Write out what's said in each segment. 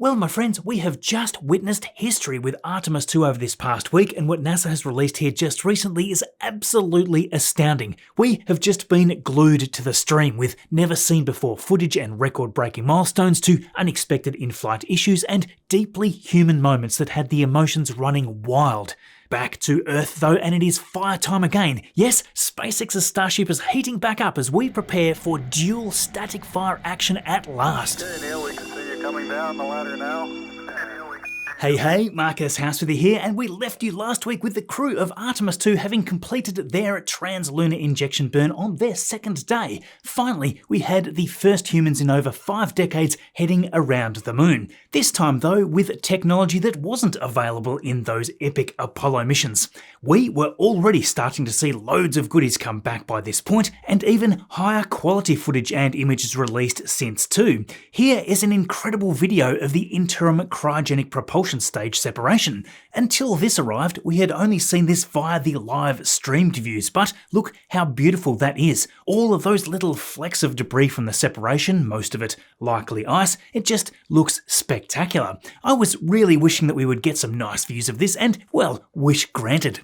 Well, my friends, we have just witnessed history with Artemis II over this past week, and what NASA has released here just recently is absolutely astounding. We have just been glued to the stream with never-seen-before footage and record-breaking milestones to unexpected in-flight issues and deeply human moments that had the emotions running wild. Back to Earth though, and it is fire time again. Yes, SpaceX's Starship is heating back up as we prepare for dual static fire action at last. Okay, Neil, we can see you coming down the ladder now. Hey, Marcus Housewithy here, and we left you last week with the crew of Artemis II having completed their trans-lunar injection burn on their second day. Finally, we had the first humans in over 5 decades heading around the moon. This time though, with technology that wasn't available in those epic Apollo missions. We were already starting to see loads of goodies come back by this point, and even higher quality footage and images released since too. Here is an incredible video of the interim cryogenic propulsion stage separation. Until this arrived, we had only seen this via the live streamed views, but look how beautiful that is. All of those little flecks of debris from the separation, most of it likely ice, it just looks spectacular. I was really wishing that we would get some nice views of this, and well, wish granted.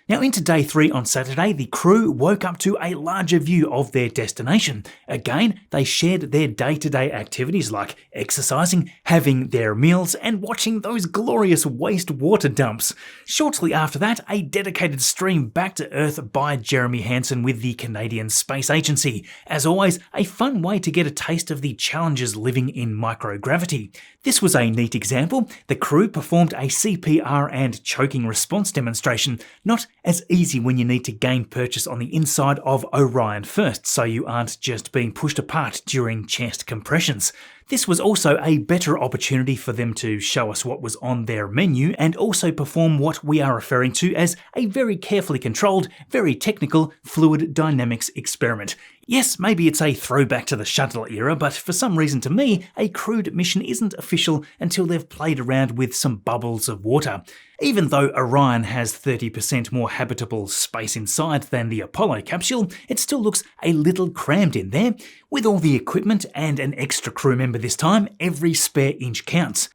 Now into day 3 on Saturday, the crew woke up to a larger view of their destination. Again, they shared their day-to-day activities like exercising, having their meals, and watching those glorious wastewater dumps. Shortly after that, a dedicated stream back to Earth by Jeremy Hansen with the Canadian Space Agency. As always, a fun way to get a taste of the challenges living in microgravity. This was a neat example. The crew performed a CPR and choking response demonstration. Not as easy when you need to gain purchase on the inside of Orion first, so you aren't just being pushed apart during chest compressions. This was also a better opportunity for them to show us what was on their menu and also perform what we are referring to as a very carefully controlled, very technical fluid dynamics experiment. Yes, maybe it's a throwback to the shuttle era, but for some reason to me, a crewed mission isn't official until they've played around with some bubbles of water. Even though Orion has 30% more habitable space inside than the Apollo capsule, it still looks a little crammed in there. With all the equipment and an extra crew member this time, every spare inch counts.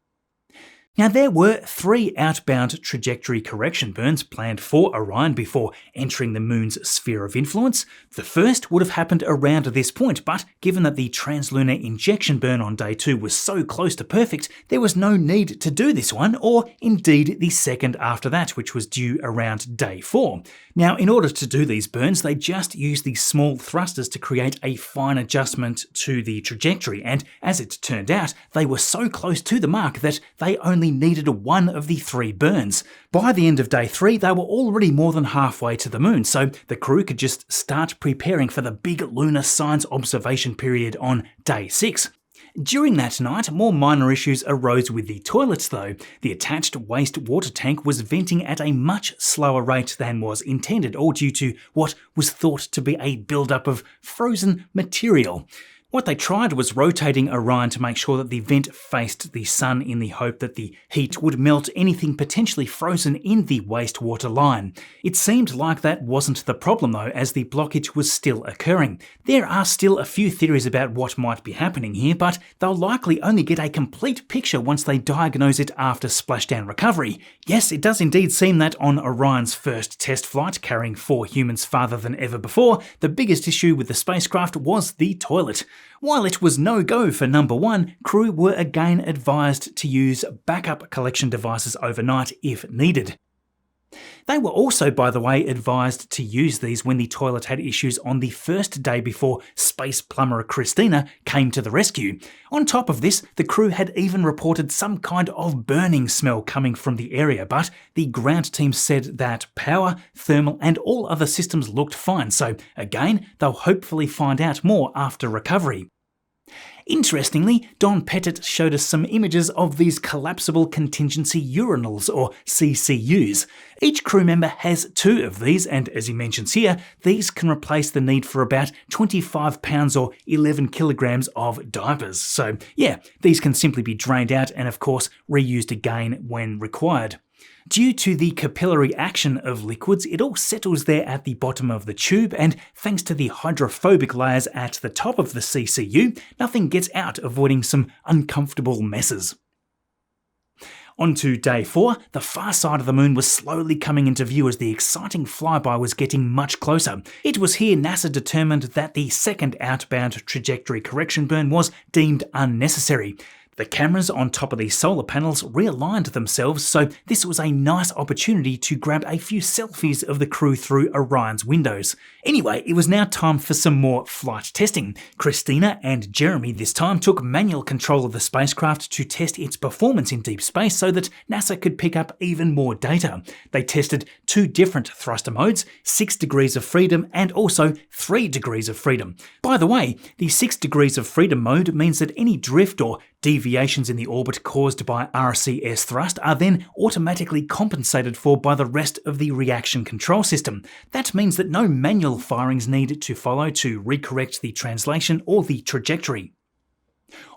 Now there were 3 outbound trajectory correction burns planned for Orion before entering the moon's sphere of influence. The first would have happened around this point, but given that the translunar injection burn on day 2 was so close to perfect, there was no need to do this one, or indeed the second after that, which was due around day 4. Now in order to do these burns, they just used these small thrusters to create a fine adjustment to the trajectory, and as it turned out, they were so close to the mark that they only needed one of the 3 burns. By the end of day 3, they were already more than halfway to the moon, so the crew could just start preparing for the big lunar science observation period on day 6. During that night, more minor issues arose with the toilets though. The attached wastewater tank was venting at a much slower rate than was intended, all due to what was thought to be a buildup of frozen material. What they tried was rotating Orion to make sure that the vent faced the sun in the hope that the heat would melt anything potentially frozen in the wastewater line. It seemed like that wasn't the problem though, as the blockage was still occurring. There are still a few theories about what might be happening here, but they'll likely only get a complete picture once they diagnose it after splashdown recovery. Yes, it does indeed seem that on Orion's first test flight, carrying 4 humans farther than ever before, the biggest issue with the spacecraft was the toilet. While it was no-go for number 1, crew were again advised to use backup collection devices overnight if needed. They were also, by the way, advised to use these when the toilet had issues on the first day before space plumber Christina came to the rescue. On top of this, the crew had even reported some kind of burning smell coming from the area, but the ground team said that power, thermal and all other systems looked fine, so again, they'll hopefully find out more after recovery. Interestingly, Don Pettit showed us some images of these collapsible contingency urinals, or CCUs. Each crew member has 2 of these, and as he mentions here, these can replace the need for about 25 pounds or 11 kilograms of diapers. So yeah, these can simply be drained out and of course reused again when required. Due to the capillary action of liquids, it all settles there at the bottom of the tube, and thanks to the hydrophobic layers at the top of the CCU, nothing gets out, avoiding some uncomfortable messes. On to day 4, the far side of the moon was slowly coming into view as the exciting flyby was getting much closer. It was here NASA determined that the second outbound trajectory correction burn was deemed unnecessary. The cameras on top of the solar panels realigned themselves, so this was a nice opportunity to grab a few selfies of the crew through Orion's windows. Anyway, it was now time for some more flight testing. Christina and Jeremy this time took manual control of the spacecraft to test its performance in deep space so that NASA could pick up even more data. They tested 2 different thruster modes, 6 degrees of freedom and also 3 degrees of freedom. By the way, the 6 degrees of freedom mode means that any drift or deviations in the orbit caused by RCS thrust are then automatically compensated for by the rest of the reaction control system. That means that no manual firings need to follow to recorrect the translation or the trajectory.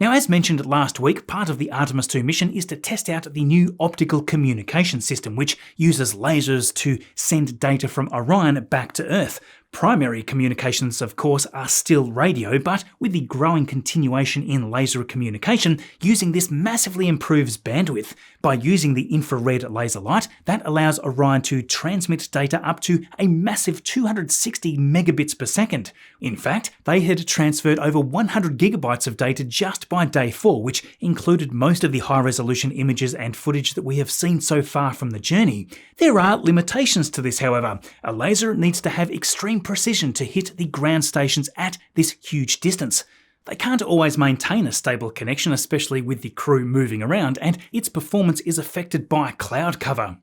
Now, as mentioned last week, part of the Artemis II mission is to test out the new optical communication system, which uses lasers to send data from Orion back to Earth. Primary communications, of course, are still radio, but with the growing continuation in laser communication, using this massively improves bandwidth. By using the infrared laser light, that allows Orion to transmit data up to a massive 260 megabits per second. In fact, they had transferred over 100 gigabytes of data just by day 4, which included most of the high-resolution images and footage that we have seen so far from the journey. There are limitations to this, however. A laser needs to have extreme precision to hit the ground stations at this huge distance. They can't always maintain a stable connection, especially with the crew moving around, and its performance is affected by cloud cover.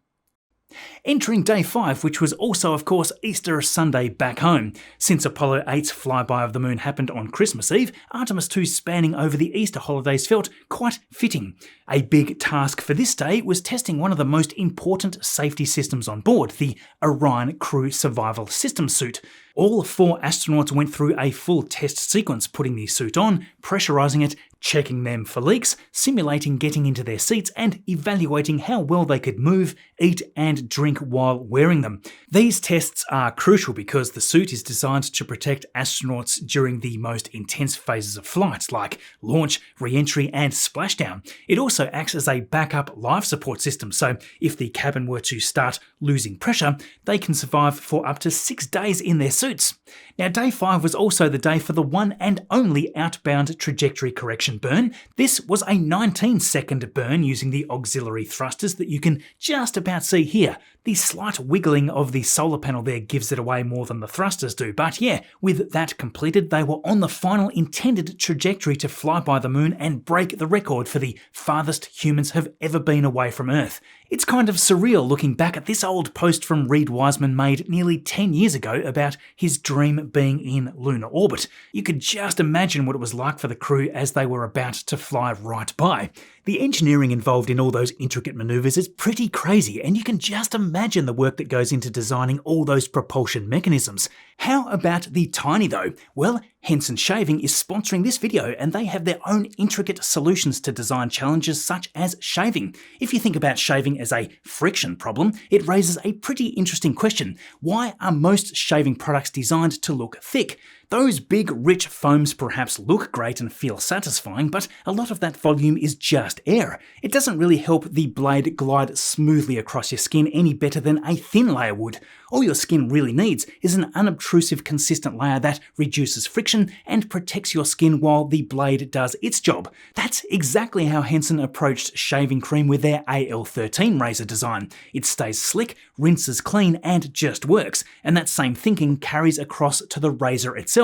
Entering day 5, which was also, of course, Easter Sunday back home. Since Apollo 8's flyby of the moon happened on Christmas Eve, Artemis II spanning over the Easter holidays felt quite fitting. A big task for this day was testing one of the most important safety systems on board, the Orion Crew Survival System suit. All 4 astronauts went through a full test sequence, putting the suit on, pressurizing it, checking them for leaks, simulating getting into their seats, and evaluating how well they could move, eat, and drink while wearing them. These tests are crucial because the suit is designed to protect astronauts during the most intense phases of flight, like launch, re-entry, and splashdown. It also acts as a backup life support system, so if the cabin were to start losing pressure, they can survive for up to 6 days in their suits. Now, day 5 was also the day for the one and only outbound trajectory correction burn. This was a 19-second burn using the auxiliary thrusters that you can just about see here. The slight wiggling of the solar panel there gives it away more than the thrusters do, but yeah, with that completed, they were on the final intended trajectory to fly by the moon and break the record for the farthest humans have ever been away from Earth. It's kind of surreal looking back at this old post from Reed Wiseman made nearly 10 years ago about his dream being in lunar orbit. You could just imagine what it was like for the crew as they were about to fly right by. The engineering involved in all those intricate maneuvers is pretty crazy, and you can just imagine the work that goes into designing all those propulsion mechanisms. How about the tiny though? Well, Henson Shaving is sponsoring this video, and they have their own intricate solutions to design challenges such as shaving. If you think about shaving as a friction problem, it raises a pretty interesting question. Why are most shaving products designed to look thick? Those big, rich foams perhaps look great and feel satisfying, but a lot of that volume is just air. It doesn't really help the blade glide smoothly across your skin any better than a thin layer would. All your skin really needs is an unobtrusive, consistent layer that reduces friction and protects your skin while the blade does its job. That's exactly how Henson approached shaving cream with their AL13 razor design. It stays slick, rinses clean, and just works, and that same thinking carries across to the razor itself.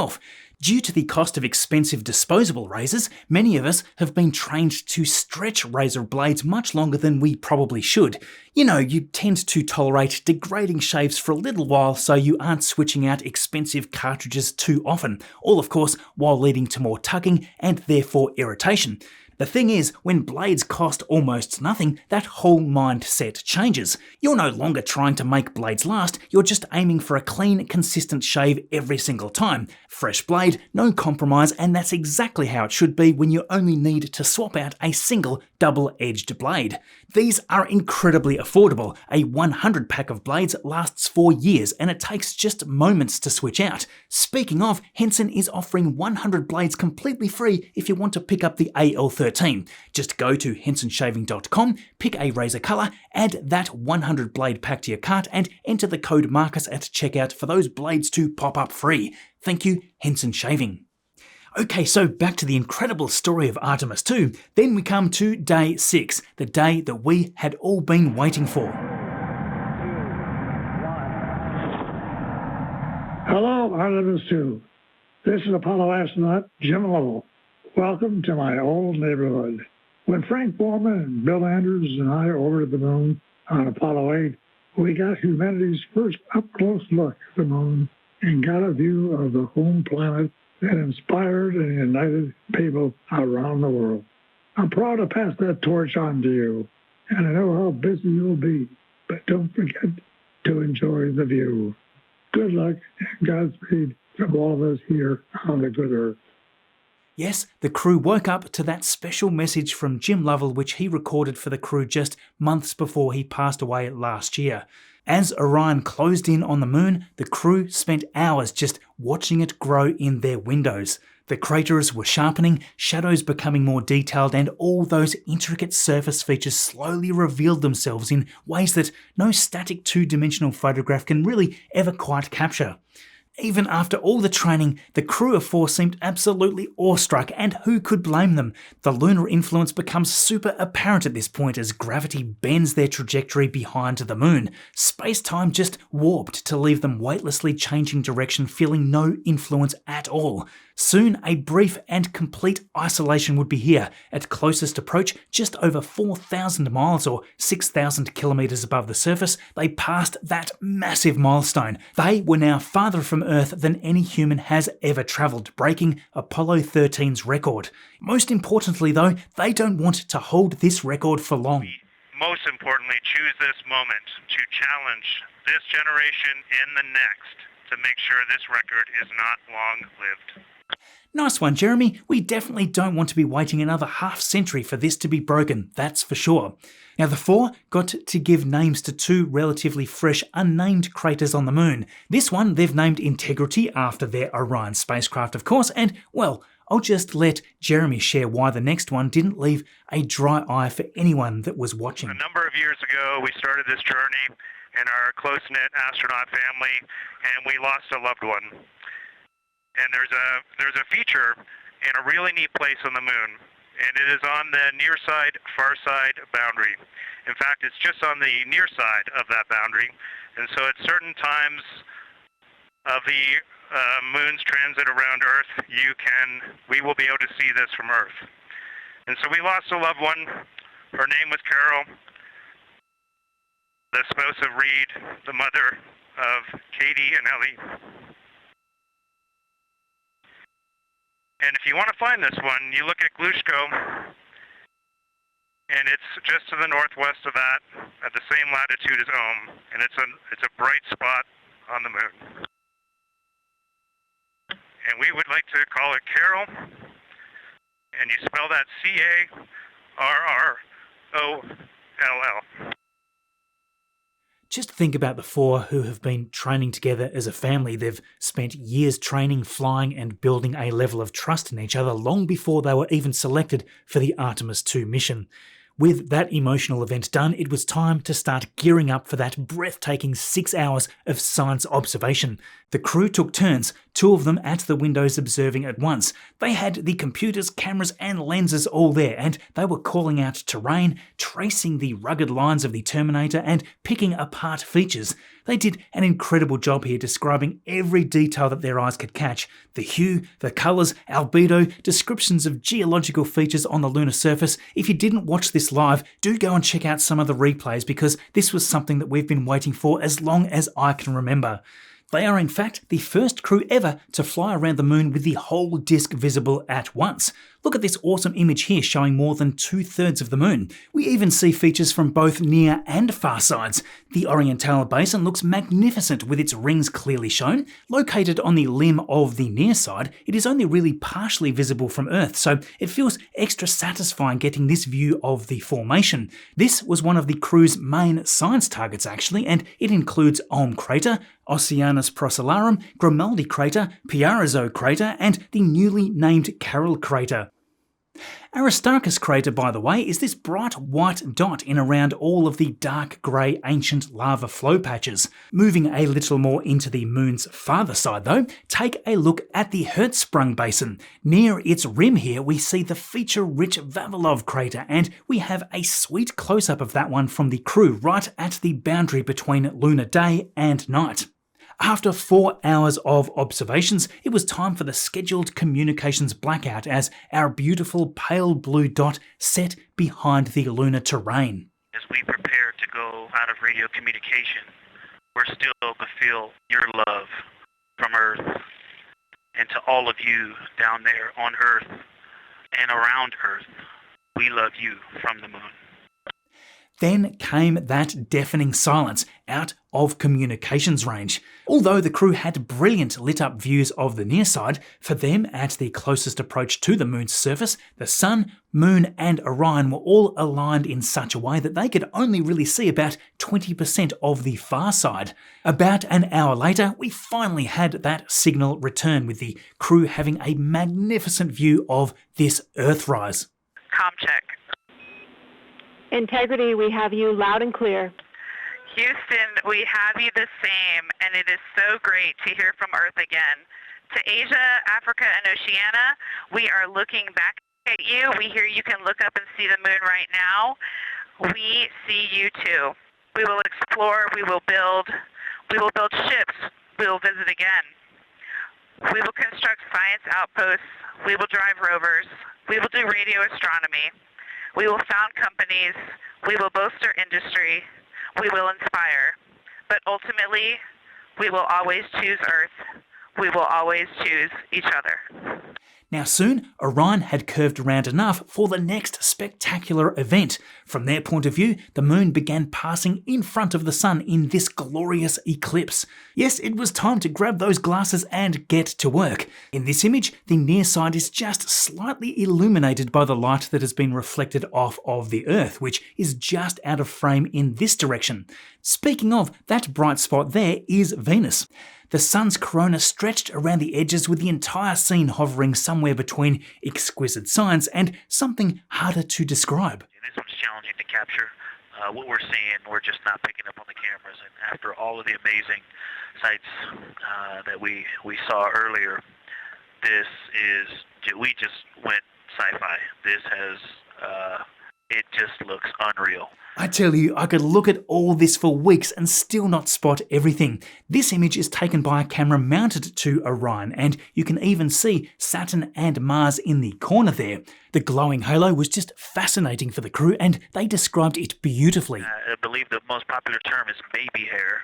Due to the cost of expensive disposable razors, many of us have been trained to stretch razor blades much longer than we probably should. You know, you tend to tolerate degrading shaves for a little while so you aren't switching out expensive cartridges too often, all of course while leading to more tugging and therefore irritation. The thing is, when blades cost almost nothing, that whole mindset changes. You're no longer trying to make blades last, you're just aiming for a clean, consistent shave every single time. Fresh blade, no compromise, and that's exactly how it should be when you only need to swap out a single double-edged blade. These are incredibly affordable. A 100 pack of blades lasts for years, and it takes just moments to switch out. Speaking of, Henson is offering 100 blades completely free if you want to pick up the AL13 13. Just go to hensonshaving.com, pick a razor colour, add that 100 blade pack to your cart, and enter the code Marcus at checkout for those blades to pop up free. Thank you, Henson Shaving. Okay, so back to the incredible story of Artemis II. Then we come to day 6, the day that we had all been waiting for. Hello, Artemis II. This is Apollo astronaut Jim Lovell. Welcome to my old neighborhood. When Frank Borman and Bill Andrews and I orbited the moon on Apollo 8, we got humanity's first up-close look at the moon and got a view of the home planet that inspired and united people around the world. I'm proud to pass that torch on to you, and I know how busy you'll be, but don't forget to enjoy the view. Good luck and Godspeed from all of us here on the good Earth. Yes, the crew woke up to that special message from Jim Lovell which he recorded for the crew just months before he passed away last year. As Orion closed in on the moon, the crew spent hours just watching it grow in their windows. The craters were sharpening, shadows becoming more detailed, and all those intricate surface features slowly revealed themselves in ways that no static two-dimensional photograph can really ever quite capture. Even after all the training, the crew of 4 seemed absolutely awestruck, and who could blame them? The lunar influence becomes super apparent at this point as gravity bends their trajectory behind the moon. Space-time just warped to leave them weightlessly changing direction, feeling no influence at all. Soon, a brief and complete isolation would be here. At closest approach, just over 4,000 miles or 6,000 kilometers above the surface, they passed that massive milestone. They were now farther from Earth than any human has ever travelled, breaking Apollo 13's record. Most importantly though, they don't want to hold this record for long. Most importantly, choose this moment to challenge this generation and the next to make sure this record is not long-lived. Nice one, Jeremy. We definitely don't want to be waiting another half-century for this to be broken, that's for sure. Now, the 4 got to give names to 2 relatively fresh, unnamed craters on the moon. This one they've named Integrity after their Orion spacecraft, of course, and, well, I'll just let Jeremy share why the next one didn't leave a dry eye for anyone that was watching. A number of years ago, we started this journey in our close-knit astronaut family, and we lost a loved one. And there's a feature in a really neat place on the moon, and it is on the near side, far side boundary. In fact, it's just on the near side of that boundary, and so at certain times of the moon's transit around Earth, we will be able to see this from Earth. And so we lost a loved one. Her name was Carol, the spouse of Reed, the mother of Katie and Ellie. And if you want to find this one, you look at Glushko, and it's just to the northwest of that, at the same latitude as Ohm, and it's a bright spot on the moon. And we would like to call it Carol, and you spell that C-A-R-R-O-L-L. Just think about the 4 who have been training together as a family. They've spent years training, flying, and building a level of trust in each other long before they were even selected for the Artemis II mission. With that emotional event done, it was time to start gearing up for that breathtaking 6 hours of science observation. The crew took turns, 2 of them at the windows observing at once. They had the computers, cameras, and lenses all there, and they were calling out terrain, tracing the rugged lines of the Terminator, and picking apart features. They did an incredible job here describing every detail that their eyes could catch. The hue, the colours, albedo, descriptions of geological features on the lunar surface. If you didn't watch this live, do go and check out some of the replays because this was something that we've been waiting for as long as I can remember. They are in fact the first crew ever to fly around the moon with the whole disk visible at once. Look at this awesome image here showing more than 2/3 of the moon. We even see features from both near and far sides. The Oriental basin looks magnificent with its rings clearly shown. Located on the limb of the near side, it is only really partially visible from Earth, so it feels extra satisfying getting this view of the formation. This was one of the crew's main science targets actually, and it includes Ohm Crater, Oceanus Procellarum, Grimaldi Crater, Piarezzo Crater, and the newly named Carroll Crater. Aristarchus crater, by the way, is this bright white dot in around all of the dark grey ancient lava flow patches. Moving a little more into the moon's farther side though, take a look at the Hertzsprung basin. Near its rim here we see the feature-rich Vavilov crater, and we have a sweet close-up of that one from the crew right at the boundary between lunar day and night. After 4 hours of observations, it was time for the scheduled communications blackout as our beautiful pale blue dot set behind the lunar terrain. As we prepare to go out of radio communication, we're still to feel your love from Earth, and to all of you down there on Earth and around Earth, we love you from the moon. Then came that deafening silence out of communications range. Although the crew had brilliant lit up views of the near side, for them at the closest approach to the moon's surface, the sun, moon and Orion were all aligned in such a way that they could only really see about 20% of the far side. About an hour later, we finally had that signal return, with the crew having a magnificent view of this Earthrise. Comm check. Integrity, we have you loud and clear. Houston, we have you the same, and it is so great to hear from Earth again. To Asia, Africa, and Oceania, we are looking back at you. We hear you can look up and see the moon right now. We see you too. We will explore, we will build ships, we will visit again. We will construct science outposts, we will drive rovers, we will do radio astronomy. We will found companies, we will bolster our industry, we will inspire. But ultimately, we will always choose Earth. We will always choose each other. Now soon, Orion had curved around enough for the next spectacular event. From their point of view, the moon began passing in front of the sun in this glorious eclipse. Yes, it was time to grab those glasses and get to work. In this image, the near side is just slightly illuminated by the light that has been reflected off of the Earth, which is just out of frame in this direction. Speaking of, that bright spot there is Venus. The sun's corona stretched around the edges, with the entire scene hovering somewhere between exquisite science and something harder to describe. This one's challenging to capture. What we're seeing, we're just not picking up on the cameras. And after all of the amazing sights that we saw earlier, we just went sci-fi. This has, it just looks unreal. I tell you, I could look at all this for weeks and still not spot everything. This image is taken by a camera mounted to Orion, and you can even see Saturn and Mars in the corner there. The glowing halo was just fascinating for the crew, and they described it beautifully. I believe the most popular term is baby hair.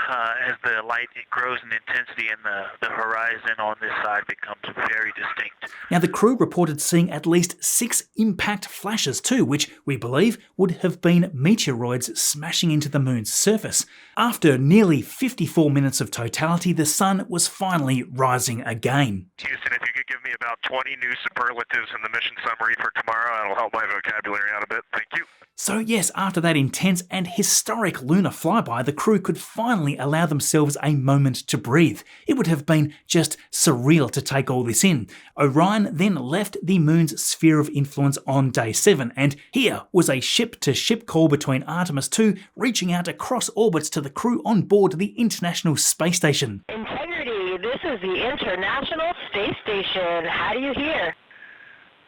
As the light grows in intensity and the horizon on this side becomes very distinct. Now the crew reported seeing at least 6 impact flashes too, which we believe would have been meteoroids smashing into the moon's surface. After nearly 54 minutes of totality, the sun was finally rising again. Houston, if you could give me about 20 new superlatives in the mission summary for tomorrow, that'll help my vocabulary out a bit. Thank you. So yes, after that intense and historic lunar flyby, the crew could finally allow themselves a moment to breathe. It would have been just surreal to take all this in. Orion then left the moon's sphere of influence on day 7, and here was a ship-to-ship call between Artemis II reaching out across orbits to the crew on board the International Space Station. Integrity, this is the International Space Station. How do you hear?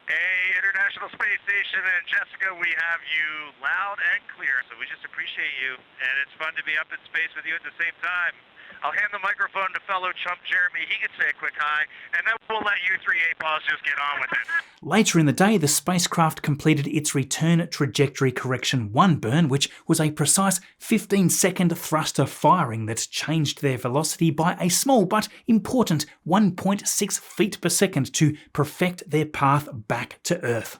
Hey, International Space Station and Jessica, we have you loud and clear, so we just appreciate you, and it's fun to be up in space with you at the same time. I'll hand the microphone to fellow chump Jeremy. He can say a quick hi, and then we'll let you 3 A-balls just get on with it. Later in the day, the spacecraft completed its return trajectory correction 1 burn, which was a precise 15-second thruster firing that changed their velocity by a small but important 1.6 feet per second to perfect their path back to Earth.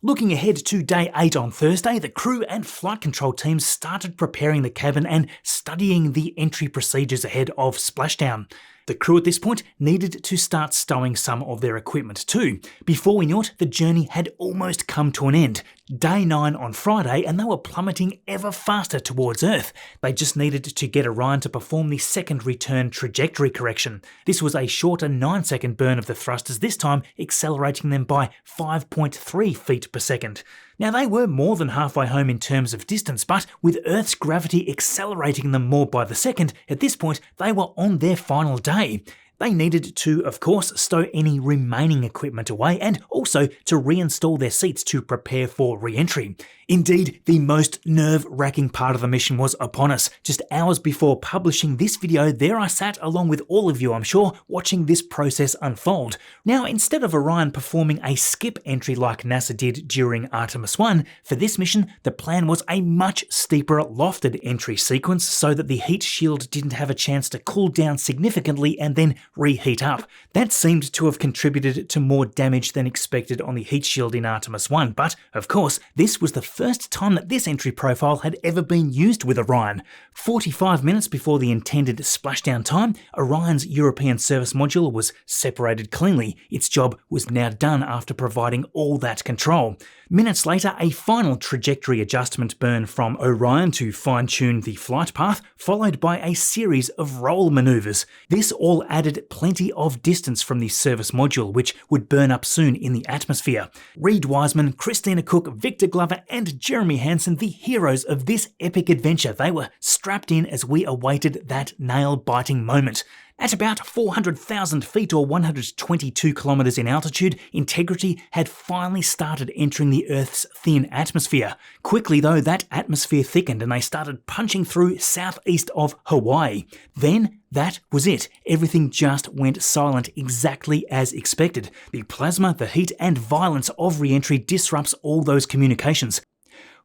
Looking ahead to day 8 on Thursday, the crew and flight control teams started preparing the cabin and studying the entry procedures ahead of splashdown. The crew at this point needed to start stowing some of their equipment too. Before we knew it, the journey had almost come to an end. Day 9 on Friday, and they were plummeting ever faster towards Earth. They just needed to get Orion to perform the second return trajectory correction. This was a shorter 9-second burn of the thrusters, this time accelerating them by 5.3 feet per second. Now, they were more than halfway home in terms of distance, but with Earth's gravity accelerating them more by the second, at this point they were on their final day. They needed to, of course, stow any remaining equipment away and also to reinstall their seats to prepare for re-entry. Indeed, the most nerve-wracking part of the mission was upon us. Just hours before publishing this video, there I sat along with all of you, I'm sure, watching this process unfold. Now, instead of Orion performing a skip entry like NASA did during Artemis I, for this mission, the plan was a much steeper, lofted entry sequence so that the heat shield didn't have a chance to cool down significantly and then reheat up. That seemed to have contributed to more damage than expected on the heat shield in Artemis I, but of course, this was the first time that this entry profile had ever been used with Orion. 45 minutes before the intended splashdown time, Orion's European service module was separated cleanly. Its job was now done after providing all that control. Minutes later, a final trajectory adjustment burn from Orion to fine-tune the flight path, followed by a series of roll maneuvers. This all added plenty of distance from the service module, which would burn up soon in the atmosphere. Reid Wiseman, Christina Cook, Victor Glover, and Jeremy Hansen, the heroes of this epic adventure, they were strapped in as we awaited that nail-biting moment. At about 400,000 feet or 122 kilometers in altitude, Integrity had finally started entering the Earth's thin atmosphere. Quickly though, that atmosphere thickened and they started punching through southeast of Hawaii. Then that was it. Everything just went silent exactly as expected. The plasma, the heat, and violence of re-entry disrupts all those communications.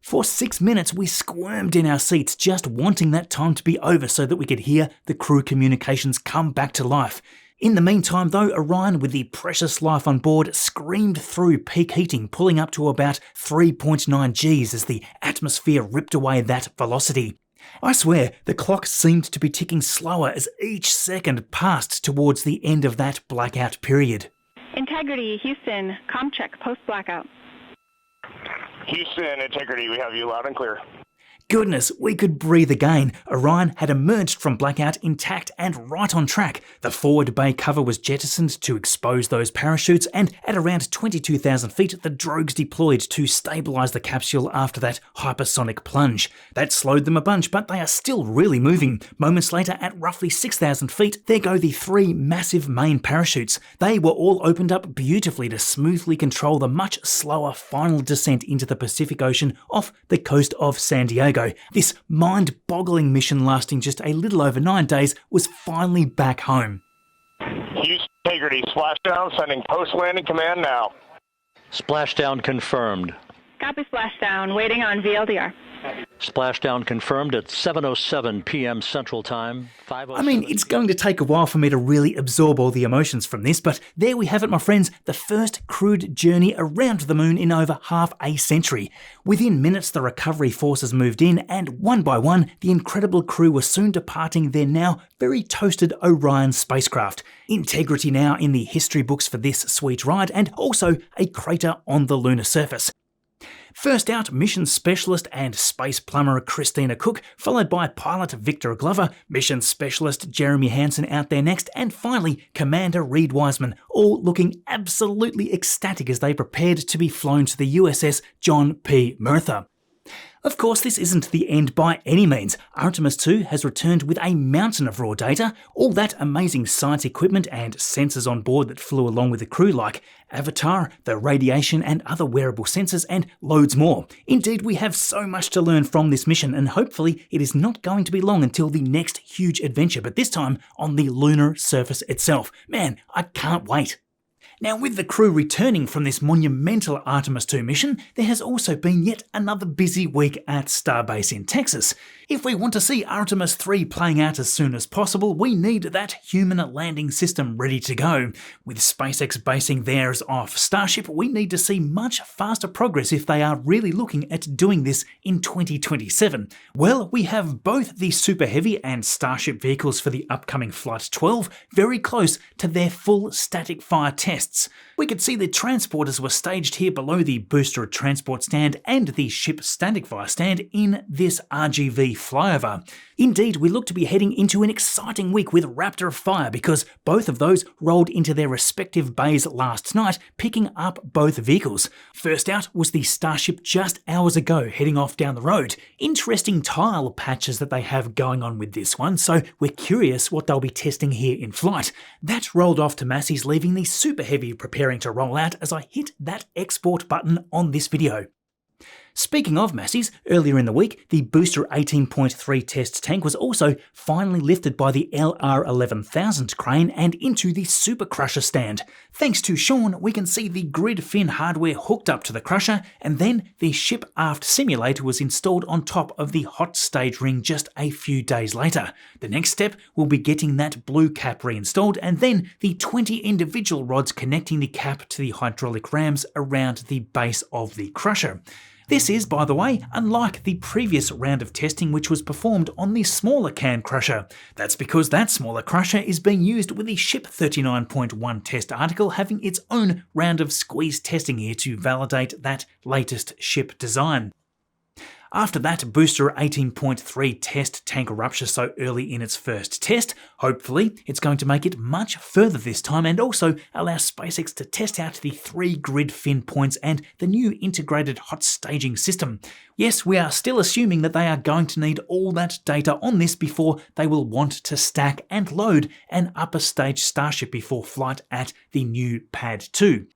For 6 minutes, we squirmed in our seats, just wanting that time to be over so that we could hear the crew communications come back to life. In the meantime, though, Orion, with the precious life on board, screamed through peak heating, pulling up to about 3.9 Gs as the atmosphere ripped away that velocity. I swear, the clock seemed to be ticking slower as each second passed towards the end of that blackout period. Integrity, Houston, comm check, post-blackout. Houston, Integrity, we have you loud and clear. Goodness, we could breathe again. Orion had emerged from blackout intact and right on track. The forward bay cover was jettisoned to expose those parachutes, and at around 22,000 feet, the drogues deployed to stabilise the capsule after that hypersonic plunge. That slowed them a bunch, but they are still really moving. Moments later, at roughly 6,000 feet, there go the 3 massive main parachutes. They were all opened up beautifully to smoothly control the much slower final descent into the Pacific Ocean off the coast of San Diego. This mind-boggling mission lasting just a little over 9 days was finally back home. Houston, Integrity, splashdown, sending post-landing command now. Splashdown confirmed. Copy splashdown, waiting on VLDR. Splashdown confirmed at 7:07 p.m. Central Time. I mean, it's going to take a while for me to really absorb all the emotions from this, but there we have it, my friends, the first crewed journey around the moon in over half a century. Within minutes, the recovery forces moved in, and one by one, the incredible crew were soon departing their now very toasted Orion spacecraft. Integrity now in the history books for this sweet ride, and also a crater on the lunar surface. First out, mission specialist and space plumber Christina Cook, followed by pilot Victor Glover, mission specialist Jeremy Hansen out there next, and finally Commander Reid Wiseman, all looking absolutely ecstatic as they prepared to be flown to the USS John P. Murtha. Of course, this isn't the end by any means. Artemis II has returned with a mountain of raw data, all that amazing science equipment and sensors on board that flew along with the crew like Avatar, the radiation and other wearable sensors, and loads more. Indeed, we have so much to learn from this mission, and hopefully it is not going to be long until the next huge adventure, but this time on the lunar surface itself. Man, I can't wait. Now, with the crew returning from this monumental Artemis II mission, there has also been yet another busy week at Starbase in Texas. If we want to see Artemis III playing out as soon as possible, we need that human landing system ready to go. With SpaceX basing theirs off Starship, we need to see much faster progress if they are really looking at doing this in 2027. Well, we have both the Super Heavy and Starship vehicles for the upcoming Flight 12 very close to their full static fire tests. We could see the transporters were staged here below the booster transport stand and the ship static fire stand in this RGV flyover. Indeed, we look to be heading into an exciting week with Raptor Fire because both of those rolled into their respective bays last night, picking up both vehicles. First out was the Starship just hours ago, heading off down the road. Interesting tile patches that they have going on with this one, so we're curious what they'll be testing here in flight. That rolled off to Massey's, leaving the Super Heavy preparing to roll out as I hit that export button on this video. Speaking of Massey's, earlier in the week, the Booster 18.3 test tank was also finally lifted by the LR11000 crane and into the Super Crusher stand. Thanks to Sean, we can see the grid fin hardware hooked up to the crusher, and then the ship aft simulator was installed on top of the hot stage ring just a few days later. The next step will be getting that blue cap reinstalled, and then the 20 individual rods connecting the cap to the hydraulic rams around the base of the crusher. This is, by the way, unlike the previous round of testing which was performed on the smaller can crusher. That's because that smaller crusher is being used with the Ship 39.1 test article having its own round of squeeze testing here to validate that latest ship design. After that Booster 18.3 test tank rupture so early in its first test, hopefully it's going to make it much further this time and also allow SpaceX to test out the 3 grid fin points and the new integrated hot staging system. Yes, we are still assuming that they are going to need all that data on this before they will want to stack and load an upper stage Starship before flight at the new Pad 2.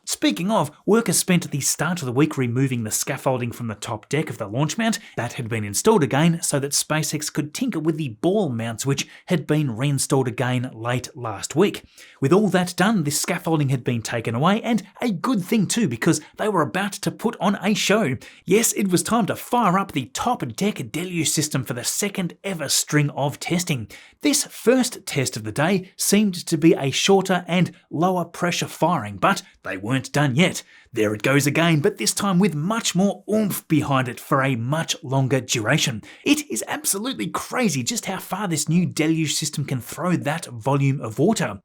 Speaking of, workers spent the start of the week removing the scaffolding from the top deck of the launch mount. That had been installed again so that SpaceX could tinker with the ball mounts which had been reinstalled again late last week. With all that done, the scaffolding had been taken away, and a good thing too because they were about to put on a show. Yes, it was time to fire up the top deck deluge system for the second ever string of testing. This first test of the day seemed to be a shorter and lower pressure firing, but they weren't done yet. There it goes again, but this time with much more oomph behind it for a much longer duration. It is absolutely crazy just how far this new deluge system can throw that volume of water.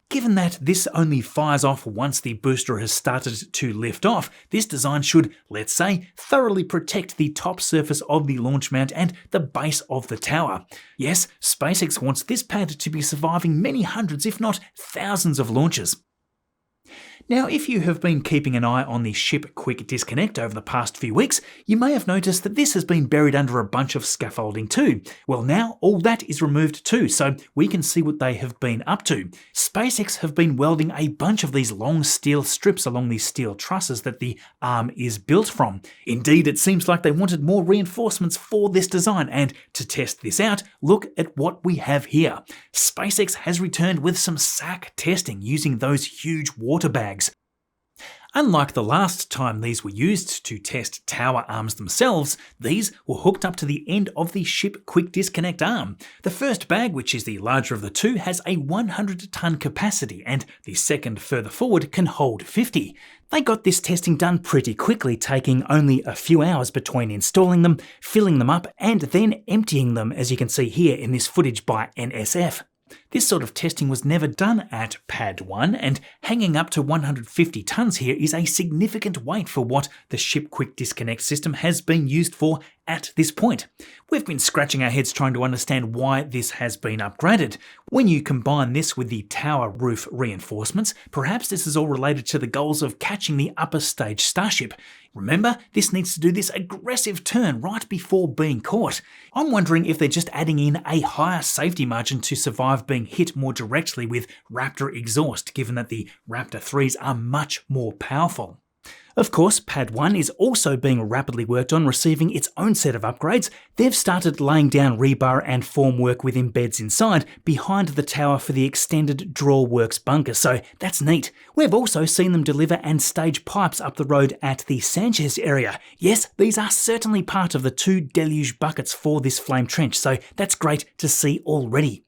Given that this only fires off once the booster has started to lift off, this design should, let's say, thoroughly protect the top surface of the launch mount and the base of the tower. Yes, SpaceX wants this pad to be surviving many hundreds, if not thousands of launches. Now, if you have been keeping an eye on the ship quick disconnect over the past few weeks, you may have noticed that this has been buried under a bunch of scaffolding too. Well, now all that is removed too, so we can see what they have been up to. SpaceX have been welding a bunch of these long steel strips along these steel trusses that the arm is built from. Indeed, it seems like they wanted more reinforcements for this design, and to test this out, look at what we have here. SpaceX has returned with some SAC testing using those huge water bags. Unlike the last time these were used to test tower arms themselves, these were hooked up to the end of the ship quick disconnect arm. The first bag, which is the larger of the two, has a 100-ton capacity, and the second further forward can hold 50. They got this testing done pretty quickly, taking only a few hours between installing them, filling them up, and then emptying them, as you can see here in this footage by NSF. This sort of testing was never done at Pad 1, and hanging up to 150 tons here is a significant weight for what the ship quick disconnect system has been used for at this point. We've been scratching our heads trying to understand why this has been upgraded. When you combine this with the tower roof reinforcements, perhaps this is all related to the goals of catching the upper stage Starship. Remember, this needs to do this aggressive turn right before being caught. I'm wondering if they're just adding in a higher safety margin to survive being hit more directly with Raptor exhaust, given that the Raptor 3s are much more powerful. Of course, Pad 1 is also being rapidly worked on, receiving its own set of upgrades. They've started laying down rebar and formwork with embeds inside, behind the tower for the extended drawworks bunker, so that's neat. We've also seen them deliver and stage pipes up the road at the Sanchez area. Yes, these are certainly part of the 2 deluge buckets for this flame trench, so that's great to see already.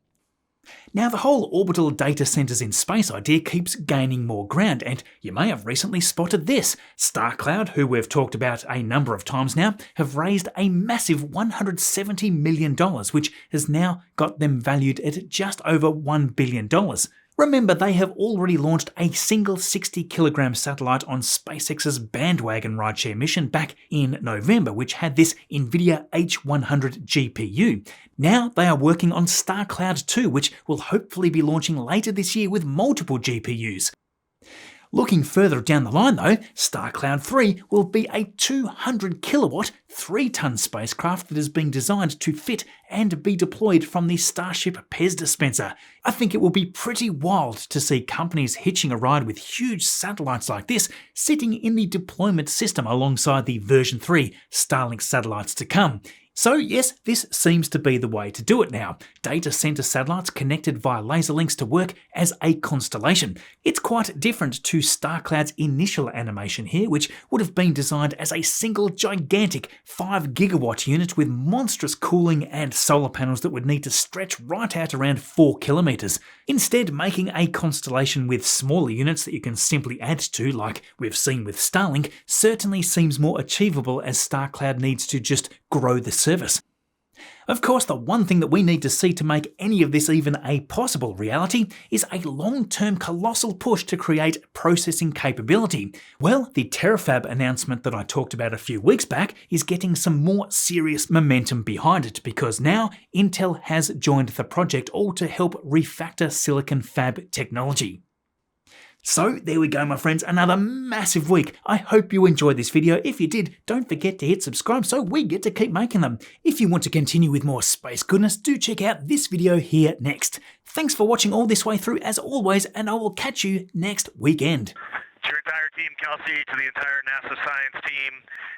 Now, the whole orbital data centers in space idea keeps gaining more ground, and you may have recently spotted this. Starcloud, who we've talked about a number of times now, have raised a massive $170 million, which has now got them valued at just over $1 billion. Remember, they have already launched a single 60-kilogram satellite on SpaceX's bandwagon rideshare mission back in November, which had this NVIDIA H100 GPU. Now they are working on Starcloud 2, which will hopefully be launching later this year with multiple GPUs. Looking further down the line though, Starcloud 3 will be a 200 kilowatt, 3-ton spacecraft that is being designed to fit and be deployed from the Starship Pez dispenser. I think it will be pretty wild to see companies hitching a ride with huge satellites like this sitting in the deployment system alongside the version 3 Starlink satellites to come. So yes, this seems to be the way to do it now. Data center satellites connected via laser links to work as a constellation. It's quite different to Starcloud's initial animation here, which would have been designed as a single gigantic 5 gigawatt unit with monstrous cooling and solar panels that would need to stretch right out around 4 kilometers. Instead, making a constellation with smaller units that you can simply add to, like we've seen with Starlink, certainly seems more achievable as Starcloud needs to just grow the service. Of course, the one thing that we need to see to make any of this even a possible reality is a long-term colossal push to create processing capability. Well, the terafab announcement that I talked about a few weeks back is getting some more serious momentum behind it, because now Intel has joined the project, all to help refactor silicon fab technology. So there we go, my friends, another massive week. I hope you enjoyed this video. If you did, don't forget to hit subscribe so we get to keep making them. If you want to continue with more space goodness, do check out this video here next. Thanks for watching all this way through as always, and I will catch you next weekend. To your entire team, Kelsey, to the entire NASA science team,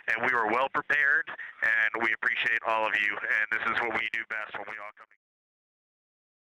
and we were well prepared, and we appreciate all of you, and this is what we do best when we all come together.